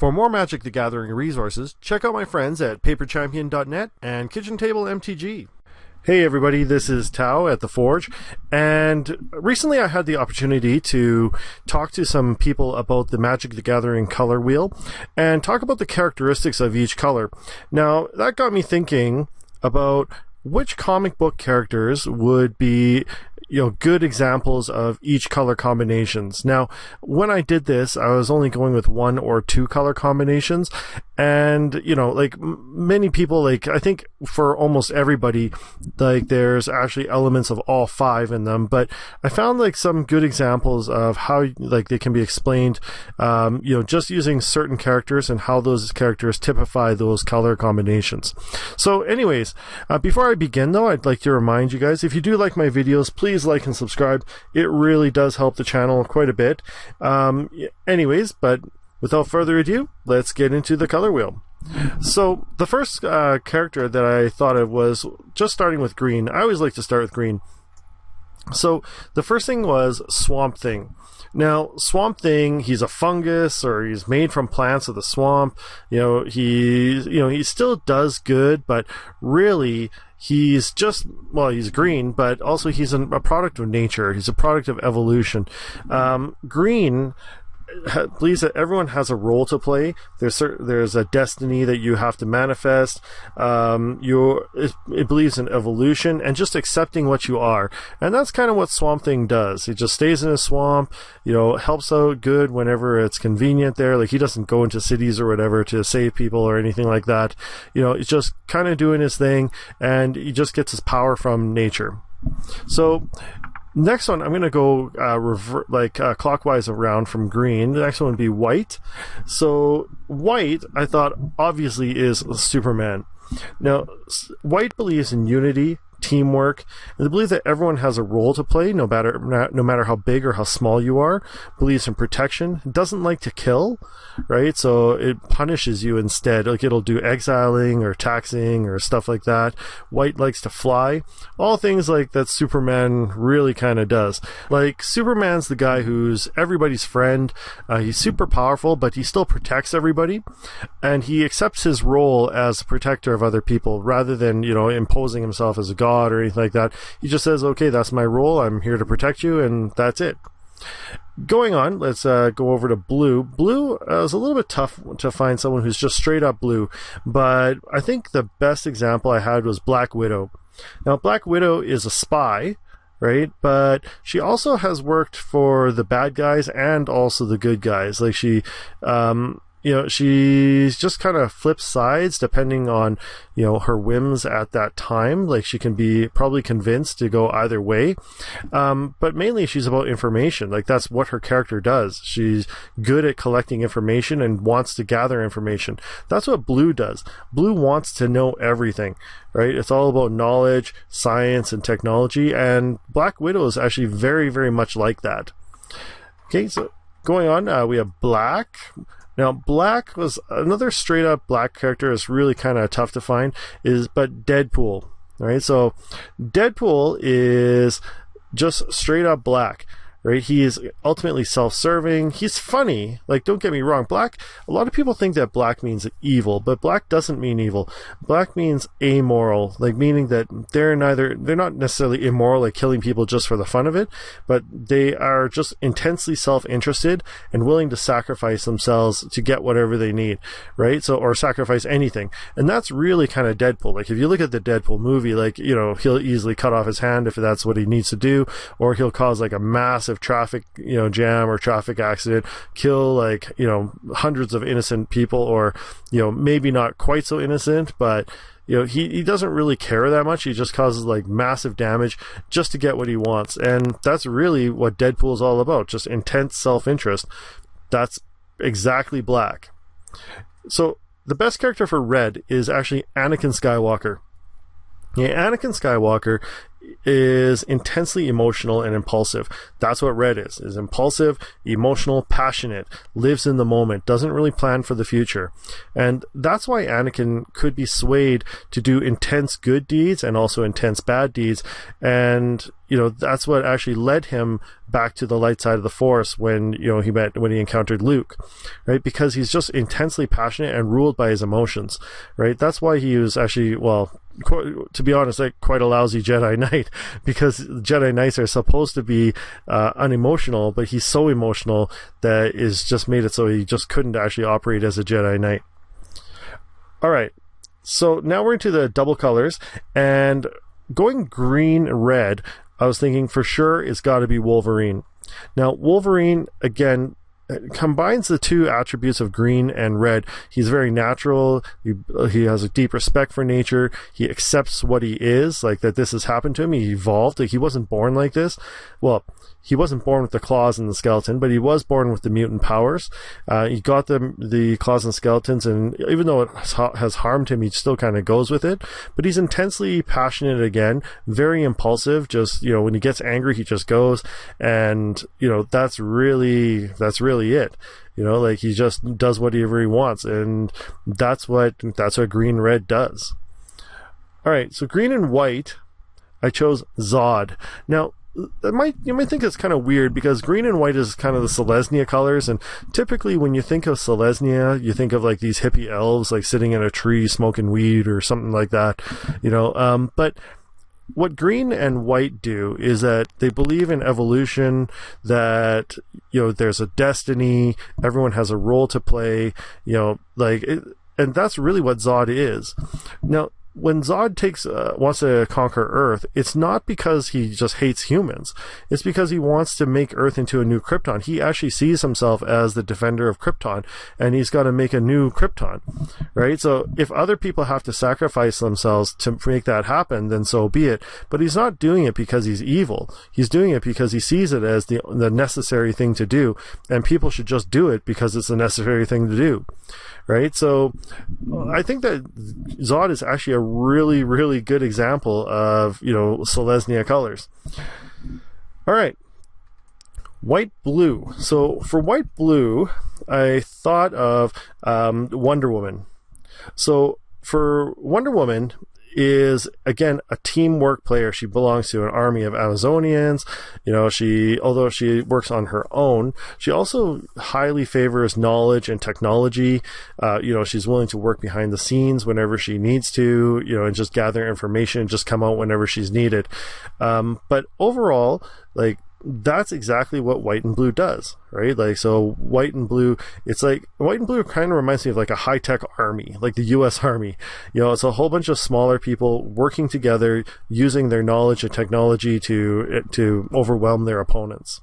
For more Magic the Gathering resources, check out my friends at paperchampion.net and Kitchen Table MTG. Hey everybody, this is Tao at The Forge, and recently I had the opportunity to talk to some people about the Magic the Gathering color wheel and talk about the characteristics of each color. Now, that got me thinking about which comic book characters would be good examples of each color combinations. Now, when I did this, I was only going with one or two color combinations, and many people, I think for almost everybody, there's actually elements of all five in them, but I found some good examples of how they can be explained, just using certain characters and how those characters typify those color combinations. So anyways, before I begin though, I'd like to remind you guys, if you do like my videos, please like and subscribe. It really does help the channel quite a bit. Anyways, but without further ado, let's get into the color wheel. So the first character that I thought of was just starting with green. I always like to start with green. So the first thing was Swamp Thing. Now, Swamp Thing, he's a fungus, or he's made from plants of the swamp. He still does good, but really, he's green, but also he's a product of nature. He's a product of evolution. Green believes that everyone has a role to play. There's a destiny that you have to manifest. It believes in evolution and just accepting what you are, and that's kind of what Swamp Thing does. He just stays in a swamp, helps out good whenever it's convenient there. He doesn't go into cities or whatever to save people or anything like that. He's just kind of doing his thing, and he just gets his power from nature. So next one, I'm going to go clockwise around from green. The next one would be white. So white, I thought, obviously is Superman. Now, white believes in unity, teamwork, and they believe that everyone has a role to play, no matter how big or how small you are. Believes in protection, doesn't like to kill, right? So it punishes you instead. It'll do exiling or taxing or stuff like that. White likes to fly. All things that Superman really kind of does. Superman's the guy who's everybody's friend. He's super powerful, but he still protects everybody, and he accepts his role as a protector of other people rather than imposing himself as a god or anything like that. He just says, okay, that's my role, I'm here to protect you, and that's it. Going on, let's go over to blue. Blue is a little bit tough to find someone who's just straight up blue, but I think the best example I had was Black Widow. Now, Black Widow is a spy, right? But she also has worked for the bad guys and also the good guys. She's just kind of flips sides depending on, her whims at that time. She can be probably convinced to go either way. But mainly she's about information. That's what her character does. She's good at collecting information and wants to gather information. That's what blue does. Blue wants to know everything, right? It's all about knowledge, science, and technology. And Black Widow is actually very, very much like that. Okay, so going on, we have black. Now, black was another straight up black character. It's really kind of tough to find, but Deadpool. Right? So Deadpool is just straight up black. Right? He is ultimately self-serving. He's funny. Don't get me wrong. Black, a lot of people think that black means evil, but black doesn't mean evil. Black means amoral, meaning that they're not necessarily immoral, killing people just for the fun of it, but they are just intensely self-interested and willing to sacrifice themselves to get whatever they need, right? So, or sacrifice anything. And that's really kind of Deadpool. If you look at the Deadpool movie, he'll easily cut off his hand if that's what he needs to do, or he'll cause a massive traffic jam or traffic accident, kill hundreds of innocent people, or maybe not quite so innocent, but he doesn't really care that much. He just causes massive damage just to get what he wants, and that's really what Deadpool is all about, just intense self-interest. That's exactly black. So the best character for red is actually Anakin Skywalker. Yeah, Anakin Skywalker is intensely emotional and impulsive. That's what red is impulsive, emotional, passionate, lives in the moment, doesn't really plan for the future. And that's why Anakin could be swayed to do intense good deeds and also intense bad deeds. And that's what actually led him back to the light side of the Force when he encountered Luke, right? Because he's just intensely passionate and ruled by his emotions, right? That's why he was actually, to be honest, like quite a lousy Jedi Knight, because Jedi Knights are supposed to be unemotional, but he's so emotional that is just made it so he just couldn't actually operate as a Jedi Knight. All right, so now we're into the double colors, and going green-red, I was thinking for sure it's got to be Wolverine. Now, Wolverine, again, combines the two attributes of green and red. He's very natural. He has a deep respect for nature. He accepts what he is, like that this has happened to him. He evolved. Like, he wasn't born like this. Well, he wasn't born with the claws and the skeleton, but he was born with the mutant powers. He got the claws and skeletons, and even though it has harmed him, he still kind of goes with it. But he's intensely passionate again, very impulsive. Just, when he gets angry, he just goes. And, that's really it. Like, he just does whatever he wants. And that's what green red does. All right. So green and white, I chose Zod. Now, you might think it's kind of weird because green and white is kind of the Selesnya colors, and typically when you think of Selesnya, you think of like these hippie elves like sitting in a tree smoking weed or something like that, but what green and white do is that they believe in evolution, that there's a destiny, everyone has a role to play, and that's really what Zod is. Now, when Zod wants to conquer Earth, it's not because he just hates humans. It's because he wants to make Earth into a new Krypton. He actually sees himself as the defender of Krypton, and he's got to make a new Krypton, right? So if other people have to sacrifice themselves to make that happen, then so be it. But he's not doing it because he's evil. He's doing it because he sees it as the necessary thing to do, and people should just do it because it's the necessary thing to do. Right? So I think that Zod is actually a really, really good example of, Selesnya colors. All right. White blue. So for white blue, I thought of Wonder Woman. So for Wonder Woman is, again, a teamwork player. She belongs to an army of Amazonians. Although she works on her own, she also highly favors knowledge and technology. She's willing to work behind the scenes whenever she needs to, and just gather information and just come out whenever she's needed. But overall, that's exactly what white and blue does, right? So white and blue, it's like white and blue kind of reminds me of like a high-tech army, like the U.S. Army. It's a whole bunch of smaller people working together, using their knowledge and technology to overwhelm their opponents.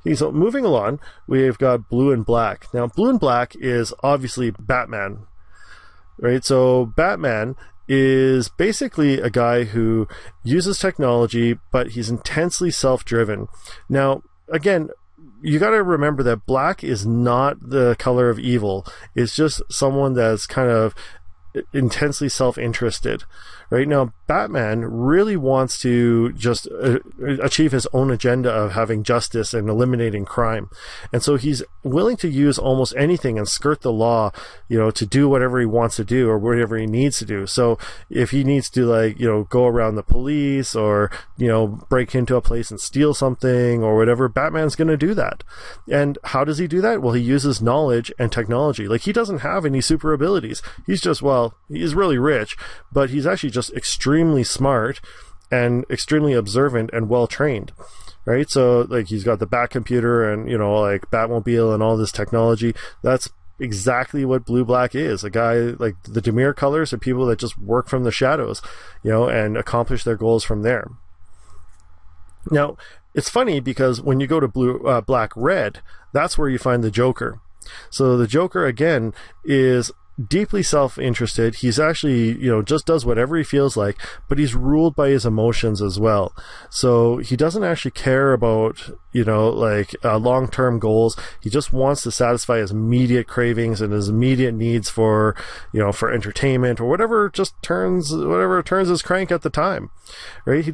Okay, so moving along, we've got blue and black. Now, blue and black is obviously Batman, right? So Batman is basically a guy who uses technology, but he's intensely self-driven. Now, again, you got to remember that black is not the color of evil. It's just someone that's kind of intensely self-interested. Right now, Batman really wants to just achieve his own agenda of having justice and eliminating crime. And so he's willing to use almost anything and skirt the law, to do whatever he wants to do or whatever he needs to do. So if he needs to go around the police or, break into a place and steal something or whatever, Batman's going to do that. And how does he do that? Well, he uses knowledge and technology. Like, he doesn't have any super abilities. He's really rich, but he's actually just extremely smart and extremely observant and well trained, right? So he's got the Bat computer and Batmobile and all this technology. That's exactly what blue black is. A guy like the Demir colors are people that just work from the shadows, and accomplish their goals from there. Now, it's funny because when you go to black red, that's where you find the Joker. So the Joker, again, is deeply self-interested. He's actually, just does whatever he feels like, but he's ruled by his emotions as well. So he doesn't actually care about, long-term goals. He just wants to satisfy his immediate cravings and his immediate needs for, for entertainment or whatever turns his crank at the time, right? He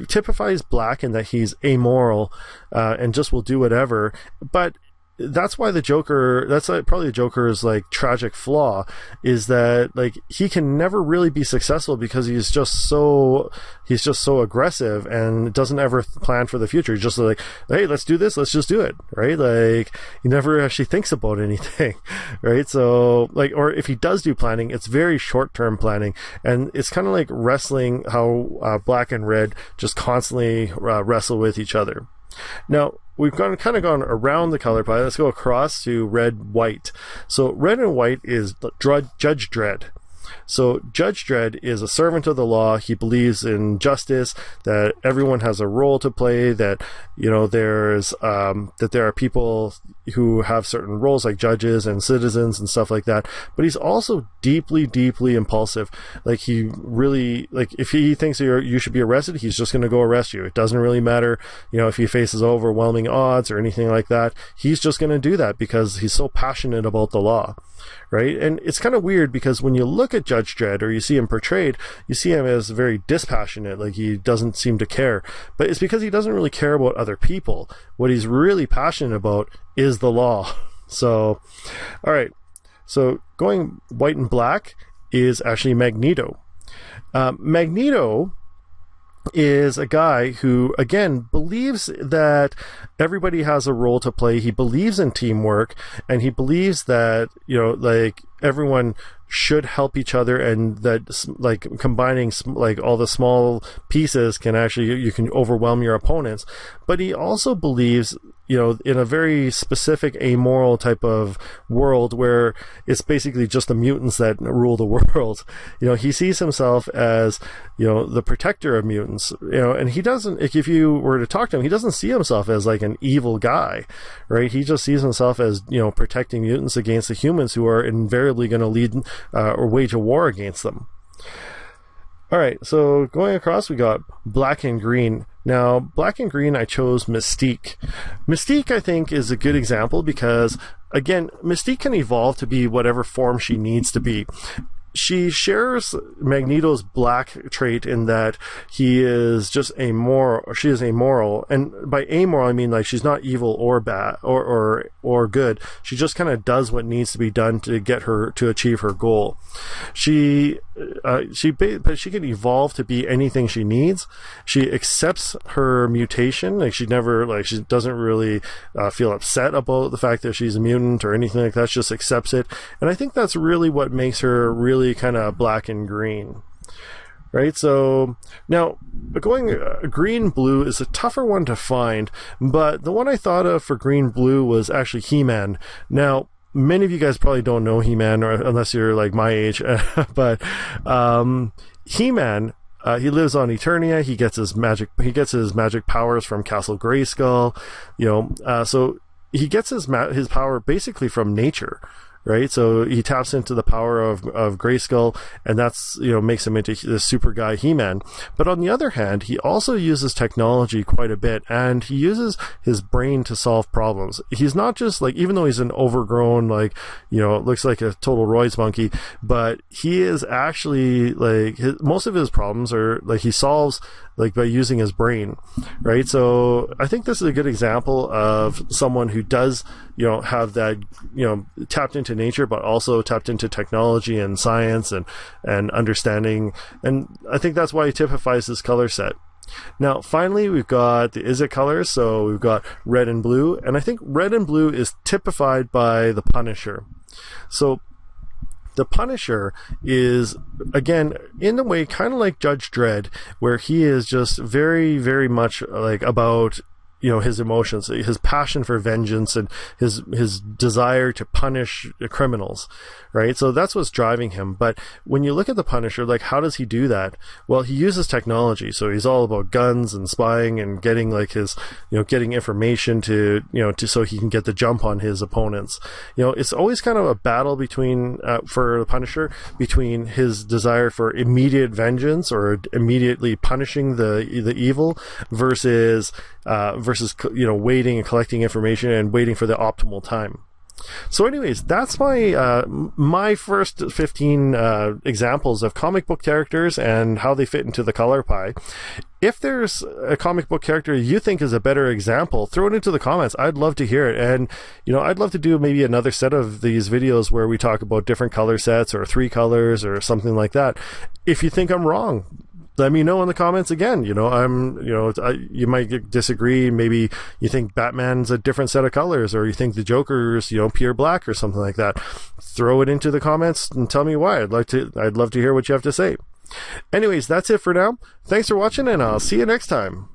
typifies Black in that he's amoral, and just will do whatever, but that's why that's probably the Joker's like tragic flaw, is that like he can never really be successful because he's just so aggressive and doesn't ever plan for the future. He's just like, hey, let's do this, let's just do it, right? Like he never actually thinks about anything, right? So like, or if he does do planning, it's very short-term planning, and it's kind of like wrestling, how Black and Red just constantly wrestle with each other. Now, we've kind of gone around the color pie. Let's go across to red-white. So red and white is Judge Dredd. So Judge Dredd is a servant of the law. He believes in justice, that everyone has a role to play, that that there are people who have certain roles like judges and citizens and stuff like that. But he's also deeply, deeply impulsive. Like he really, like if he thinks you should be arrested, he's just going to go arrest you. It doesn't really matter, if he faces overwhelming odds or anything like that. He's just going to do that because he's so passionate about the law. Right? And it's kind of weird because when you look at Judge Dredd, or you see him portrayed, you see him as very dispassionate, like he doesn't seem to care. But it's because he doesn't really care about other people. What he's really passionate about is the law. So, all right. So going white and black is actually Magneto. Magneto is a guy who, again, believes that everybody has a role to play. He believes in teamwork, and he believes that, everyone should help each other, and that like combining like all the small pieces you can overwhelm your opponents. But he also believes, in a very specific amoral type of world where it's basically just the mutants that rule the world. He sees himself as, the protector of mutants, and he doesn't, if you were to talk to him, he doesn't see himself as like an evil guy, right? He just sees himself as, protecting mutants against the humans who are invariably going to lead or wage a war against them. All right, so going across, we got black and green. Now, black and green, I chose Mystique. Mystique, I think, is a good example because, again, Mystique can evolve to be whatever form she needs to be. She shares Magneto's black trait in that he is just she is amoral. And by amoral, I mean like she's not evil or bad or good. She just kind of does what needs to be done to get her to achieve her goal. But she can evolve to be anything she needs. She accepts her mutation. Like she doesn't really feel upset about the fact that she's a mutant or anything like that. She just accepts it. And I think that's really what makes her really kind of black and green. Right, so now going green-blue is a tougher one to find, but the one I thought of for green-blue was actually He-Man. Now, many of you guys probably don't know He-Man, or unless you're like my age, but He-Man, he lives on Eternia. He gets his magic powers from Castle Grayskull. So he gets his power basically from nature. Right, so he taps into the power of Grayskull, and that's makes him into the super guy He-Man. But on the other hand, he also uses technology quite a bit, and he uses his brain to solve problems. He's not just like, even though he's an overgrown, looks like a total Roy's monkey, but he is actually like most of his problems are like he solves like by using his brain, right? So I think this is a good example of someone who does have that tapped into nature, but also tapped into technology and science and understanding, and I think that's why he typifies this color set. Now finally, we've got the Is It colors. So we've got red and blue, and I think red and blue is typified by the Punisher. So the Punisher is, again, in a way, kind of like Judge Dredd, where he is just very, very much like about his emotions, his passion for vengeance, and his desire to punish criminals, right? So that's what's driving him. But when you look at the Punisher, like, how does he do that? Well, he uses technology. So he's all about guns and spying and getting like his, getting information to so he can get the jump on his opponents. It's always kind of a battle between for the Punisher, between his desire for immediate vengeance or immediately punishing the evil versus waiting and collecting information and waiting for the optimal time. So anyways, that's my first 15 examples of comic book characters and how they fit into the color pie. If there's a comic book character you think is a better example, throw it into the comments. I'd love to hear it. And, I'd love to do maybe another set of these videos where we talk about different color sets or 3 colors or something like that. If you think I'm wrong, let me know in the comments again. You might disagree. Maybe you think Batman's a different set of colors, or you think the Joker's, pure black or something like that. Throw it into the comments and tell me why. I'd love to hear what you have to say. Anyways, that's it for now. Thanks for watching, and I'll see you next time.